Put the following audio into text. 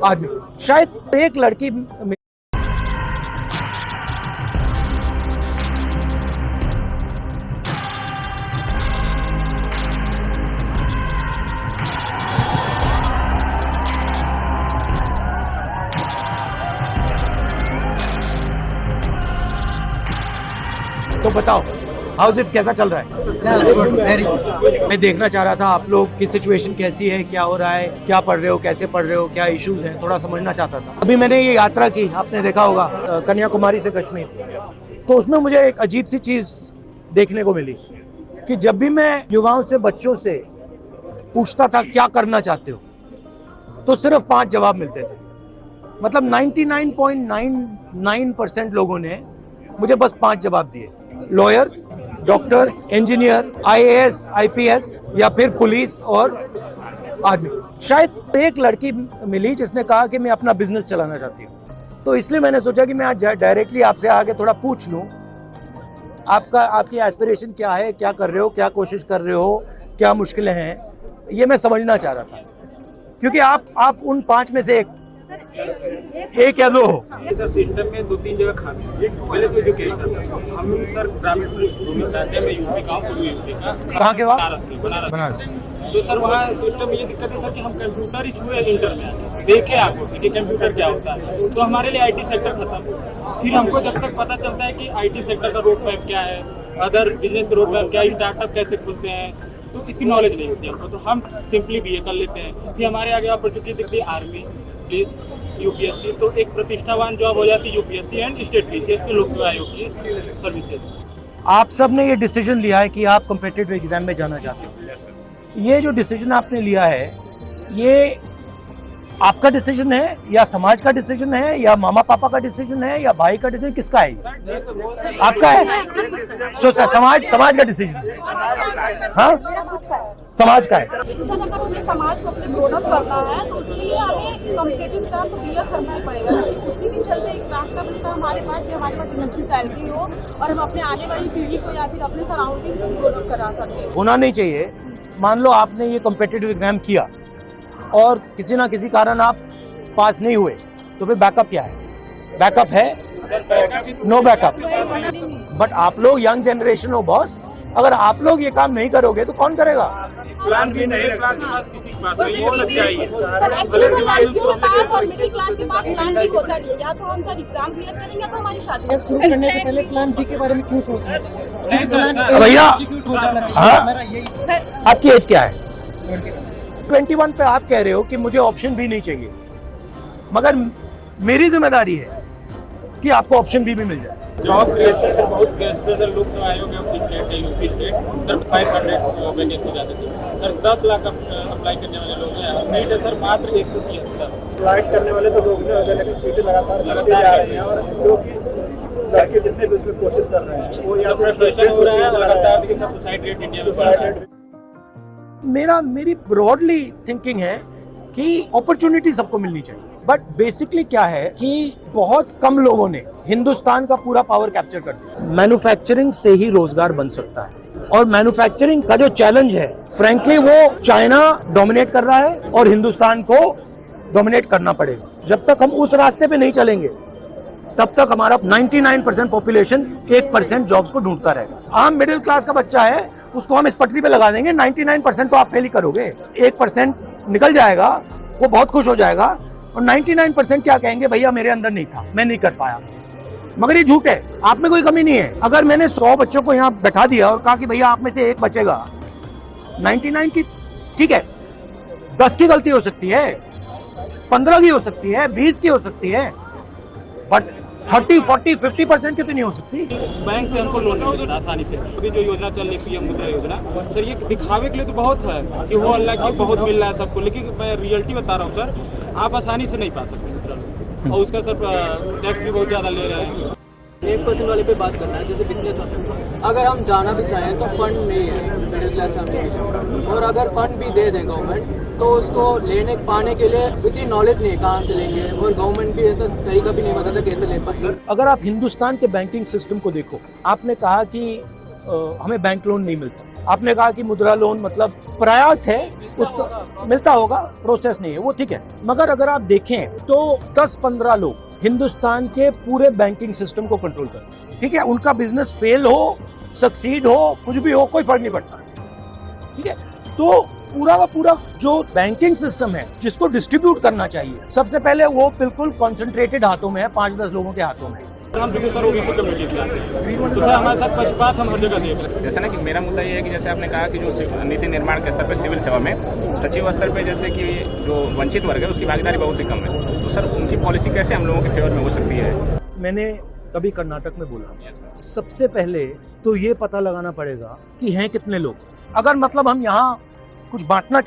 आदमी, शायद एक लड़की तो बताओ हाउस इट कैसा चल रहा है? मैं देखना चाह रहा था आप लोग की सिचुएशन कैसी है, क्या हो रहा है, क्या पढ़ रहे हो, कैसे पढ़ रहे हो, क्या इश्यूज हैं, थोड़ा समझना चाहता था। अभी मैंने ये यात्रा की, आपने देखा होगा, कन्याकुमारी से कश्मीर, तो उसमें मुझे एक अजीब सी चीज देखने को मिली कि जब भी मैं युवाओं से, बच्चों से पूछता था क्या करना चाहते हो, तो सिर्फ 5 जवाब मिलते थे। मतलब 99.99% लोगों ने मुझे बस 5 जवाब दिए, lawyer, doctor, engineer, IAS, IPS या फिर पुलिस और आर्मी। शायद एक लड़की मिली जिसने कहा कि मैं अपना बिजनेस चलाना चाहती हूँ, तो इसलिए मैंने सोचा कि मैं आज डायरेक्टली आपसे आके थोड़ा पूछ लूँ आपकी एस्पिरेशन क्या है, क्या कर रहे हो, क्या कोशिश कर रहे हो, क्या मुश्किलें हैं, ये मैं समझना चाह रहा था, क्योंकि आप उन 5 में से एक या दो हो। सर सिस्टम में 2-3 जगह खामी है। पहले तो एजुकेशन, हम सर ग्रामीण भूमि से आते हैं, मैं यूपी का हूँ, पूर्वी यूपी का। कहाँ के हो? बनारस। तो सर वहाँ सिस्टम ये दिक्कत है सर कि हम कंप्यूटर ही छुए इंटर में आते, देखे आपको कि कंप्यूटर क्या होता है, तो हमारे लिए IT सेक्टर खत्म। फिर हमको जब तक पता चलता है कि IT सेक्टर का रोड मैप क्या है, अदर बिजनेस का रोड मैप क्या है, स्टार्टअप कैसे खुलते हैं, तो इसकी नॉलेज नहीं होती हमको, तो हम सिंपली BA कर लेते हैं। फिर हमारे आगे अपॉर्चुनिटी दिखती है आर्मी, पुलिस, UPSC, तो एक प्रतिष्ठावान जॉब हो जाती है UPSC एंड स्टेट PCS के लोक सेवा आयोग की सर्विसेज। आप सब ने ये डिसीजन लिया है कि आप कॉम्पिटिटिव एग्जाम में जाना चाहते हो। ये जो डिसीजन आपने लिया है, ये आपका डिसीजन है या समाज का डिसीजन है या मामा पापा का डिसीजन है या भाई का डिसीजन, किसका है? आपका है। सो समाज का डिसीजन, हाँ समाज का है। सर अगर हमें समाज को अपने ग्रोन अप करना है तो उसके लिए हमें कॉम्पिटिटिव एग्जाम तो क्लियर करना ही पड़ेगा। उसी के चलते एक रास्ता बचता है हमारे पास कि हमारे पास एक अच्छी सैलरी हो और हम अपने आने वाली पीढ़ी को या फिर अपने सराउंडिंग को ग्रोन अप करा सकते हैं। होना नहीं चाहिए। मान लो आपने ये कॉम्पिटिटिव एग्जाम किया और किसी ना किसी कारण आप पास नहीं हुए, तो फिर बैकअप क्या है? बैकअप है? No backup. बट आप लोग यंग जनरेशन हो बॉस, अगर आप लोग ये काम नहीं करोगे तो कौन करेगा? प्लान भी नहीं, क्लास के पास किसी के पास नहीं हो सकता है। सर एक्चुअली पास और मिडिल क्लास के पास प्लान भी होता नहीं, या तो हम सर एग्जाम क्लियर करेंगे तो हमारी शादी। शुरू करने से पहले प्लान B के बारे में क्यों सोच रहे हैं? नहीं सर, भैया हाँ मेरा यही आपकी एज क्या है? 21 पे आप कह रहे हो कि मुझे ऑप्शन भी नहीं चाहिए, मगर मेरी जिम्मेदारी है कि आपको ऑप्शन भी मिल जाए। जॉब क्रिएशन पे बहुत सर लोक सेवा आयोग है, स्टेट है, यूपी स्टेट, सर 500 वैकेंसी जाते थे सर, 10 लाख अप्लाई करने वाले लोग हैं, सीट है सर मात्र 173। अप्लाई करने वाले तो लोग हैं, लेकिन सीटें लगातार बढ़ते जा रही हैं और जो कि लड़के जितने भी उसमें कोशिश कर रहे हैं वो या तो फ्रस्ट्रेशन हो रहा है लगातार, लेकिन सब सुसाइड रेट इंडिया में बढ़ रहा है। मेरी ब्रॉडली थिंकिंग है कि अपॉर्चुनिटी सबको मिलनी चाहिए, बट बेसिकली क्या है कि बहुत कम लोगों ने हिंदुस्तान का पूरा पावर कैप्चर कर दिया। मैन्युफैक्चरिंग से ही रोजगार बन सकता है, और मैन्युफैक्चरिंग का जो चैलेंज है फ्रैंकली वो चाइना डोमिनेट कर रहा है और हिंदुस्तान को डोमिनेट करना पड़ेगा। जब तक हम उस रास्ते पे नहीं चलेंगे तब तक हमारा 99% पॉपुलेशन 1% जॉब्स को ढूंढता रहेगा। आम मिडिल क्लास का बच्चा है, उसको हम इस पटरी पे लगा देंगे, 99% तो आप फेल ही करोगे, 1% निकल जाएगा, वो बहुत खुश हो जाएगा, और 99% क्या कहेंगे, भैया मेरे अंदर नहीं था, मैं नहीं कर पाया। मगर ये झूठ है, आप में कोई कमी नहीं है। अगर मैंने 100 बच्चों को यहाँ बैठा दिया और कहा कि भैया आप में से एक बचेगा, 99 की ठीक है, 10 की गलती हो सकती है, 15 की हो सकती है, 20 की हो सकती है, बट 30, 40, 50% की तो नहीं हो सकती। बैंक से हमको लोन नहीं मिलता आसानी से। अभी जो योजना चल रही है PM मुद्रा योजना, सर ये दिखावे के लिए तो बहुत है कि वो अल्लाह की बहुत मिल रहा है सबको, लेकिन मैं रियलिटी बता रहा हूँ सर, आप आसानी से नहीं पा सकते मुद्रा लोन, और उसका सर टैक्स भी बहुत ज़्यादा ले रहे हैं। 1% वाले पे बात करना है, जैसे बिजनेस होता है, अगर हम जाना भी चाहें तो फंड नहीं है मिडिल क्लास फैमिली के लिए, और अगर फंड भी दे दें गवर्नमेंट तो उसको लेने पाने के लिए इतनी नॉलेज नहीं है कहाँ से लेंगे, और गवर्नमेंट भी ऐसा तरीका भी नहीं बताता कैसे ले पाएंगे। अगर आप हिंदुस्तान के बैंकिंग सिस्टम को देखो, आपने कहा कि हमें बैंक लोन नहीं मिलता, आपने कहा कि मुद्रा लोन मतलब प्रयास है, उसको मिलता होगा, प्रोसेस नहीं है, वो ठीक है। मगर अगर आप देखें तो 10-15 लोग हिंदुस्तान के पूरे बैंकिंग सिस्टम को कंट्रोल करते हैं, ठीक है। उनका बिजनेस फेल हो, सक्सीड हो, कुछ भी हो, कोई फर्क नहीं पड़ता, ठीक है। तो पूरा का पूरा जो बैंकिंग सिस्टम है जिसको डिस्ट्रीब्यूट करना चाहिए, सबसे पहले वो बिल्कुल कॉन्सेंट्रेटेड हाथों में है, 5-10 लोगों के हाथों में। हम देखिए सर ओबीसी कम्युनिटी से आते हैं, तो सर हमारे साथ पक्षपात हम हर जगह देख रहे हैं। जैसे ना कि मेरा मुद्दा ये है कि जैसे आपने कहा कि जो नीति निर्माण के स्तर पर सिविल सेवा में सचिव स्तर पे जैसे कि जो वंचित वर्ग है उसकी भागीदारी बहुत ही कम है, तो सर उनकी पॉलिसी कैसे हम लोगों के फेवर में हो सकती है? मैंने कभी कर्नाटक में बोला, सबसे पहले तो ये पता लगाना पड़ेगा कि हैं कितने लोग। अगर मतलब हम यहाँ कुछ बांटना